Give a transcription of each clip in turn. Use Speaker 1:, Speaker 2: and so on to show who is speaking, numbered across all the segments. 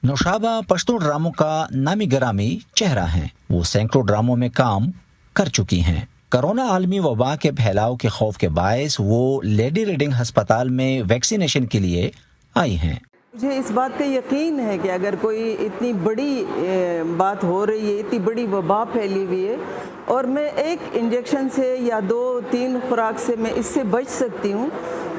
Speaker 1: نوشابہ پشتو ڈراموں کا نامی گرامی چہرہ ہیں۔ وہ سینکڑوں ڈراموں میں کام کر چکی ہیں۔ کرونا عالمی وبا کے پھیلاؤ کے خوف کے باعث وہ لیڈی ریڈنگ ہسپتال میں ویکسینیشن کے لیے آئی ہیں۔
Speaker 2: مجھے اس بات کا یقین ہے کہ اگر کوئی اتنی بڑی بات ہو رہی ہے، اتنی بڑی وبا پھیلی ہوئی ہے اور میں ایک انجیکشن سے یا 2-3 خوراک سے میں اس سے بچ سکتی ہوں،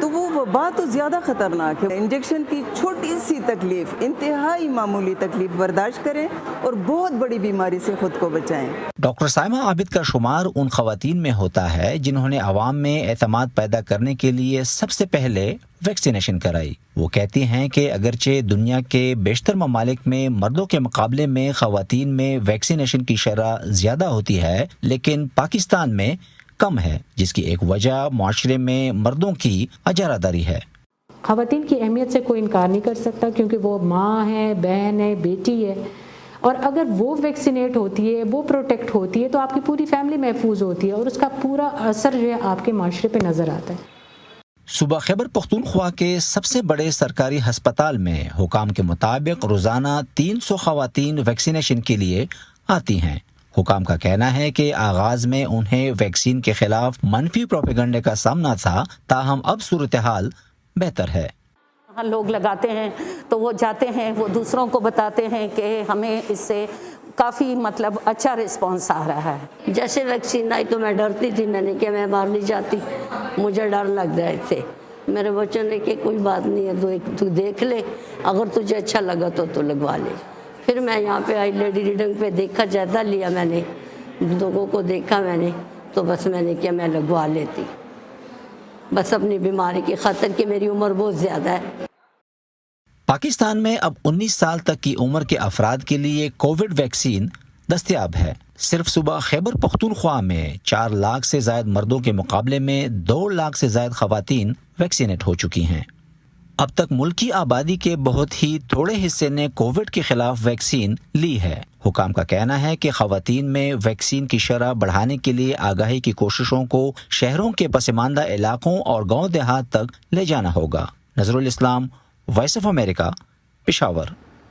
Speaker 2: تو وہ وبا تو زیادہ خطرناک ہے۔ انجیکشن کی چھوٹی سی تکلیف، انتہائی معمولی تکلیف برداشت کریں اور بہت بڑی بیماری سے خود کو بچائیں۔
Speaker 1: ڈاکٹر سائمہ عابد کا شمار ان خواتین میں ہوتا ہے جنہوں نے عوام میں اعتماد پیدا کرنے کے لیے سب سے پہلے ویکسینیشن کرائی۔ وہ کہتی ہیں کہ اگرچہ دنیا کے بیشتر ممالک میں مردوں کے مقابلے میں خواتین میں ویکسینیشن کی شرح زیادہ ہوتی ہے، لیکن پاکستان میں کم ہے، جس کی ایک وجہ معاشرے میں مردوں کی اجاراداری ہے۔
Speaker 3: خواتین کی اہمیت سے کوئی انکار نہیں کر سکتا، کیونکہ وہ ماں ہے، بہن ہے، بیٹی ہے، اور اگر وہ ویکسینیٹ ہوتی ہے، وہ پروٹیکٹ ہوتی ہے، تو آپ کی پوری فیملی محفوظ ہوتی ہے اور اس کا پورا اثر جو ہے آپ کے معاشرے پہ نظر آتا ہے۔
Speaker 1: صوبہ خیبر پختونخوا کے سب سے بڑے سرکاری ہسپتال میں حکام کے مطابق روزانہ 300 خواتین ویکسینیشن کے لیے آتی ہیں۔ حکام کا کہنا ہے کہ آغاز میں انہیں ویکسین کے خلاف منفی پروپیگنڈے کا سامنا تھا، تاہم اب صورتحال بہتر ہے۔
Speaker 4: لوگ لگاتے ہیں تو وہ جاتے ہیں، وہ دوسروں کو بتاتے ہیں کہ ہمیں اس سے کافی اچھا رسپانس آ رہا ہے۔
Speaker 5: جیسے ویکسین آئی تو میں ڈرتی تھی، میں نے کہا میں باہر نہیں جاتی، مجھے ڈر لگ رہے تھے۔ میرے بچوں نے کہ کوئی بات نہیں ہے، تو دیکھ لے، اگر تجھے اچھا لگا تو لگوا لے۔ پھر میں یہاں پہ آئی، لیڈی ریڈنگ پہ دیکھا، جائزہ لیا، میں نے لوگوں کو دیکھا، میں نے تو بس میں نے کیا میں لگوا لیتی، بس اپنی بیماری کی خاطر کہ میری عمر بہت زیادہ ہے۔
Speaker 1: پاکستان میں اب 19 سال تک کی عمر کے افراد کے لیے کووڈ ویکسین دستیاب ہے۔ صرف صوبہ خیبر پختونخوا میں 4 لاکھ سے زائد مردوں کے مقابلے میں 2 لاکھ سے زائد خواتین ویکسینیٹ ہو چکی ہیں۔ اب تک ملکی آبادی کے بہت ہی تھوڑے حصے نے کووڈ کے خلاف ویکسین لی ہے۔ حکام کا کہنا ہے کہ خواتین میں ویکسین کی شرح بڑھانے کے لیے آگاہی کی کوششوں کو شہروں کے پسماندہ علاقوں اور گاؤں دیہات تک لے جانا ہوگا۔ نظر الاسلام، وائس آف امریکہ، پشاور۔